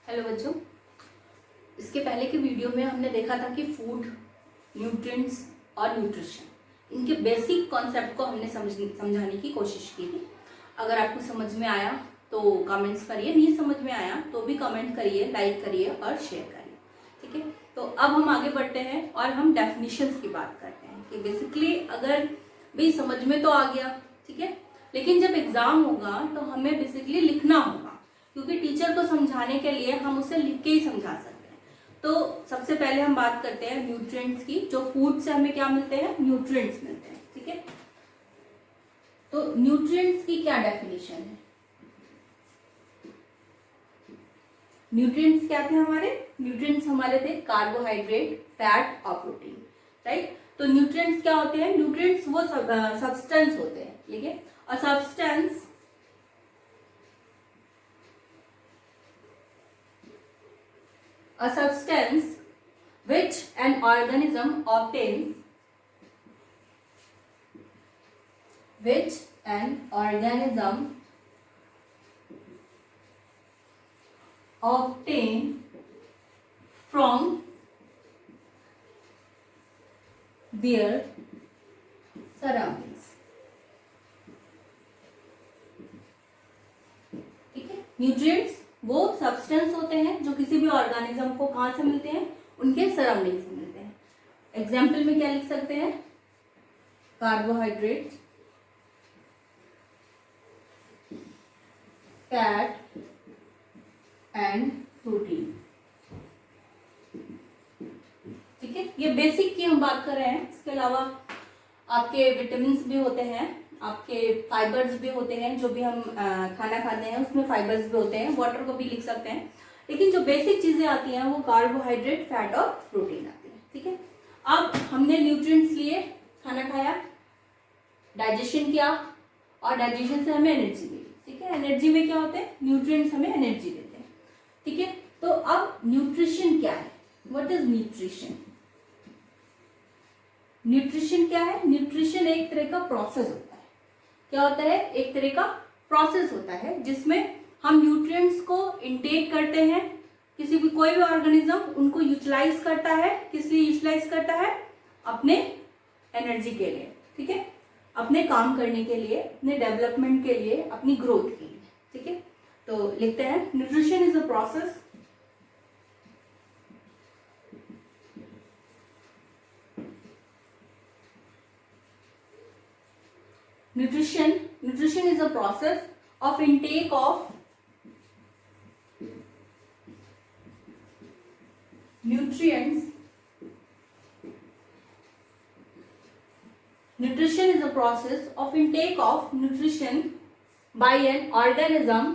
Hello बच्चों, इसके पहले के वीडियो में हमने देखा था कि फूड, न्यूट्रिएंट्स और न्यूट्रिशन, इनके बेसिक कॉन्सेप्ट को हमने समझाने की कोशिश की थी। अगर आपको समझ में आया तो कमेंट्स करिए, नहीं समझ में आया तो भी कमेंट करिए, लाइक करिए और शेयर करिए। ठीक है, तो अब हम आगे बढ़ते हैं और हम डेफिनेशंस की बात करते हैं कि बेसिकली अगर भी समझ में तो आ गया, ठीक है, लेकिन जब एग्जाम होगा तो हमें बेसिकली लिखना होगा, क्योंकि टीचर को समझाने के लिए हम उसे लिख के ही समझा सकते हैं। तो सबसे पहले हम बात करते हैं न्यूट्रिएंट्स की। जो फूड से हमें क्या मिलते हैं? न्यूट्रिएंट्स मिलते हैं। ठीक है, तो न्यूट्रिएंट्स की क्या डेफिनेशन है? न्यूट्रिएंट्स क्या थे हमारे? न्यूट्रिएंट्स हमारे थे कार्बोहाइड्रेट, फैट और प्रोटीन, राइट। तो न्यूट्रिएंट्स क्या होते हैं? न्यूट्रिएंट्स वो सब्सटेंस होते हैं, ठीक है। A substance a substance which an organism obtains, which an organism obtain from their surroundings। ठीक है, न्यूट्रिएंट्स वो सब्सटेंस होते हैं जो किसी भी ऑर्गेनिज्म को कहाँ से मिलते हैं? उनके सराउंडिंग से मिलते हैं। एग्जाम्पल में क्या लिख सकते हैं? Carbohydrate, fat and protein. ठीक है, ये बेसिक की हम बात कर रहे हैं। इसके अलावा आपके विटामिन भी होते हैं, आपके फाइबर्स भी होते हैं, जो भी हम खाना खाते हैं उसमें फाइबर्स भी होते हैं, वाटर को भी लिख सकते हैं। लेकिन जो बेसिक चीजें आती हैं वो कार्बोहाइड्रेट, फैट और प्रोटीन आती है। ठीक है, अब हमने न्यूट्रिएंट्स लिए, खाना खाया, डाइजेशन किया और डाइजेशन से हमें एनर्जी मिली। ठीक है, एनर्जी में क्या होते हैं? न्यूट्रिएंट्स हमें एनर्जी देते हैं। ठीक है, तो अब न्यूट्रिशन क्या है? What is nutrition? न्यूट्रिशन क्या है? न्यूट्रिशन एक तरह का प्रोसेस होता है। क्या होता है? एक तरह का प्रोसेस होता है जिसमें हम न्यूट्रिएंट्स को इनटेक करते हैं। किसी भी कोई भी ऑर्गेनिज्म उनको यूटिलाइज करता है। किस लिए यूटिलाइज करता है? अपने एनर्जी के लिए, ठीक है, अपने काम करने के लिए, अपने डेवलपमेंट के लिए, अपनी ग्रोथ के लिए। ठीक है, तो लिखते हैं nutrition is a process Nutrition is a process of intake of nutrients. Nutrition is a process of intake of nutrition by an organism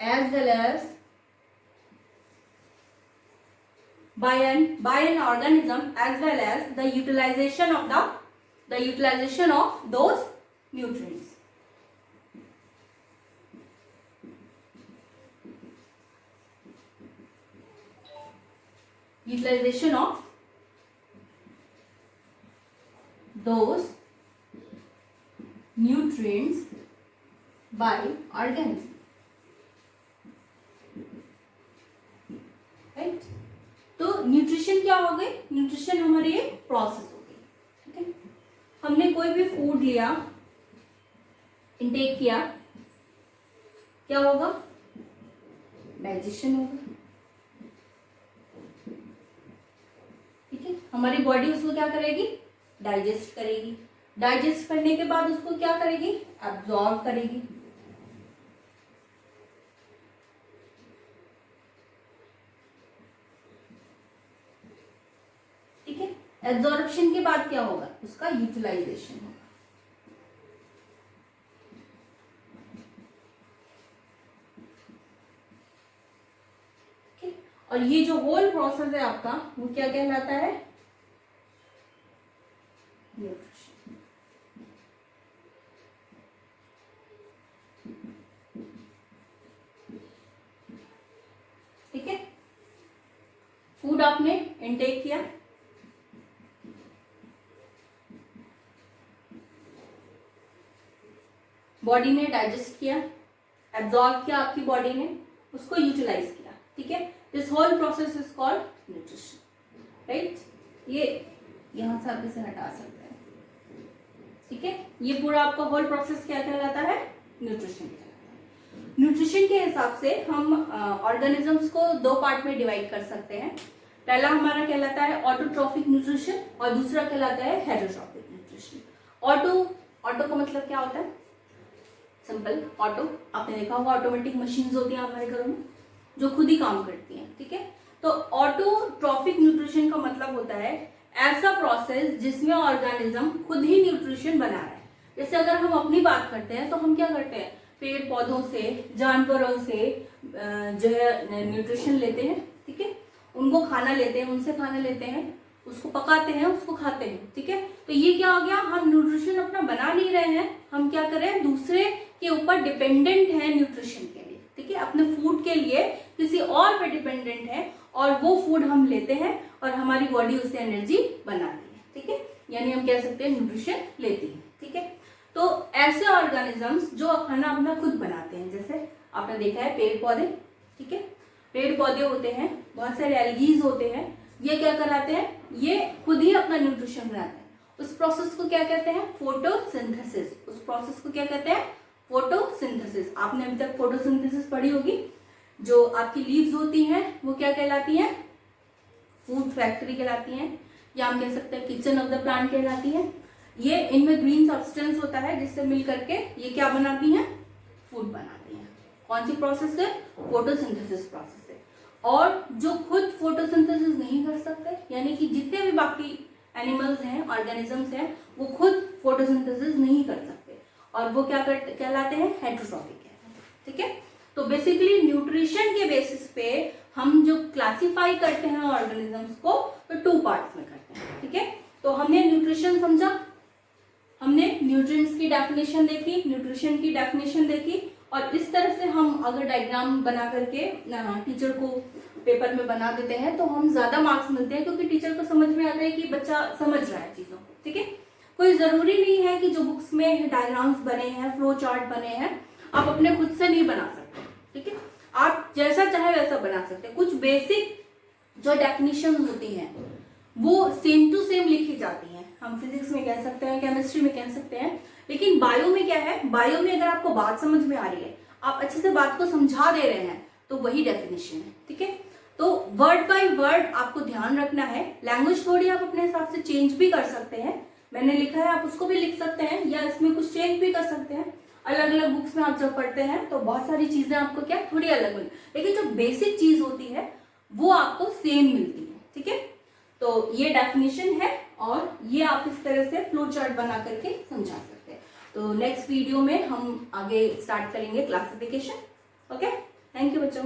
as well as by an organism as well as the utilization of those nutrients। Utilization of those nutrients by organism, right। तो nutrition क्या हो गई? Nutrition हमारी एक process हो गई। ठीक है, हमने कोई भी फूड लिया, इंटेक किया, क्या होगा? डाइजेशन होगा। ठीक है, हमारी बॉडी उसको क्या करेगी? डाइजेस्ट करेगी। डाइजेस्ट करने के बाद उसको क्या करेगी? एब्जॉर्ब करेगी। एब्जॉर्प्शन के बाद क्या होगा? उसका यूटिलाइजेशन होगा। और ये जो होल प्रोसेस है आपका, वो क्या कहलाता है? न्यूट्रिशन। ठीक है, फूड आपने इंटेक किया, बॉडी ने डाइजेस्ट किया, एब्जॉर्ब किया आपकी बॉडी ने, उसको यूटिलाइज किया, ठीक है। This whole process is called nutrition, right. ये यहां से आप इसे हटा सकते हैं, ठीक है। ये पूरा आपका होल प्रोसेस क्या कहलाता है, न्यूट्रिशन कहलाता है। न्यूट्रिशन के हिसाब से हम ऑर्गेनिजम्स को दो पार्ट में डिवाइड कर सकते हैं। पहला हमारा कहलाता है ऑटोट्रॉफिक न्यूट्रिशन और दूसरा कहलाता है हेटेरोट्रॉफिक न्यूट्रिशन। ऑटो का मतलब क्या होता है, सिंपल, ऑटो आपने देखा होगा, ऑटोमेटिक मशीन्स होती हैं हमारे घरों में जो खुद ही काम करती हैं, ठीक है। तो ऑटोट्रॉफिक न्यूट्रिशन का मतलब होता है ऐसा प्रोसेस जिसमें ऑर्गेनिज्म खुद ही न्यूट्रिशन बना रहा है। जैसे अगर हम अपनी बात करते हैं तो हम क्या करते हैं, पेड़ पौधों से, जानवरों से जो है न्यूट्रिशन लेते हैं, ठीक है। उनको खाना लेते हैं, उनसे खाना लेते हैं, उसको पकाते हैं, उसको खाते हैं, ठीक है। तो ये क्या हो गया, हम न्यूट्रिशन अपना बना नहीं रहे हैं, हम क्या कर रहे हैं, दूसरे के ऊपर डिपेंडेंट है न्यूट्रिशन के लिए, ठीक है। अपने फूड के लिए किसी और पे डिपेंडेंट है और वो फूड हम लेते हैं और हमारी बॉडी उससे एनर्जी बनाती है, ठीक है। यानी हम कह सकते हैं न्यूट्रिशन लेती है, ठीक है। तो ऐसे ऑर्गेनिजम्स जो खाना अपना खुद बनाते हैं, जैसे आपने देखा है पेड़ पौधे, ठीक है। पेड़ पौधे होते हैं, बहुत सारे एल्गीज होते हैं, ये क्या कराते हैं, ये खुद ही अपना न्यूट्रिशन बनाते हैं। उस प्रोसेस को क्या कहते हैं, फोटोसिंथेसिस। उस प्रोसेस को क्या कहते हैं, फोटोसिंथेसिस। आपने अभी तक फोटोसिंथेसिस पढ़ी होगी। जो आपकी लीव्स होती हैं वो क्या कहलाती हैं, फूड फैक्ट्री कहलाती हैं, या हम कह सकते हैं किचन ऑफ द प्लांट कहलाती है। ये इनमें ग्रीन सब्सटेंस होता है जिससे मिल करके ये क्या बनाती हैं, फूड बनाती हैं। कौन सी प्रोसेस है, फोटोसिंथेसिस प्रोसेस है। और जो खुद फोटोसिंथेसिस नहीं कर सकते, यानी कि जितने भी बाकी एनिमल्स हैं, ऑर्गेनिजम्स हैं, वो खुद फोटोसिंथेसिस नहीं कर सकते और वो क्या कहलाते हैं, हेटेरोट्रॉफिक कहलाते हैं, ठीक है। तो बेसिकली न्यूट्रिशन के बेसिस पे हम जो क्लासिफाई करते हैं ऑर्गेनिजम्स को, तो टू पार्ट्स में करते हैं, ठीक है। तो हमने न्यूट्रिशन समझा, हमने न्यूट्रिएंट्स की डेफिनेशन देखी, न्यूट्रिशन की डेफिनेशन देखी, और इस तरह से हम अगर डायग्राम बना करके टीचर को पेपर में बना देते हैं तो हम ज्यादा मार्क्स मिलते हैं, क्योंकि टीचर को समझ में आता है कि बच्चा समझ रहा है चीजों को, ठीक है। कोई जरूरी नहीं है कि जो बुक्स में डायग्राम्स बने हैं, फ्लो चार्ट बने हैं, आप अपने खुद से नहीं बना सकते, ठीक है। आप जैसा चाहे वैसा बना सकते हैं। कुछ बेसिक जो डेफिनेशन होती हैं वो सेम टू सेम लिखी जाती हैं, हम फिजिक्स में कह सकते हैं, केमिस्ट्री में कह सकते हैं, लेकिन बायो में क्या है, बायो में अगर आपको बात समझ में आ रही है, आप अच्छे से बात को समझा दे रहे हैं, तो वही डेफिनेशन है, ठीक है। तो वर्ड बाय वर्ड आपको ध्यान रखना है। लैंग्वेज थोड़ी आप अपने हिसाब से चेंज भी कर सकते हैं, मैंने लिखा है आप उसको भी लिख सकते हैं, या इसमें कुछ चेंज भी कर सकते हैं। अलग अलग बुक्स में आप जब पढ़ते हैं तो बहुत सारी चीजें आपको क्या थोड़ी अलग मिलती, लेकिन जो बेसिक चीज होती है वो आपको सेम मिलती है, ठीक है। तो ये डेफिनेशन है और ये आप इस तरह से फ्लो चार्ट बना करके समझा सकते हैं। तो नेक्स्ट वीडियो में हम आगे स्टार्ट करेंगे क्लासिफिकेशन। ओके, थैंक यू बच्चों।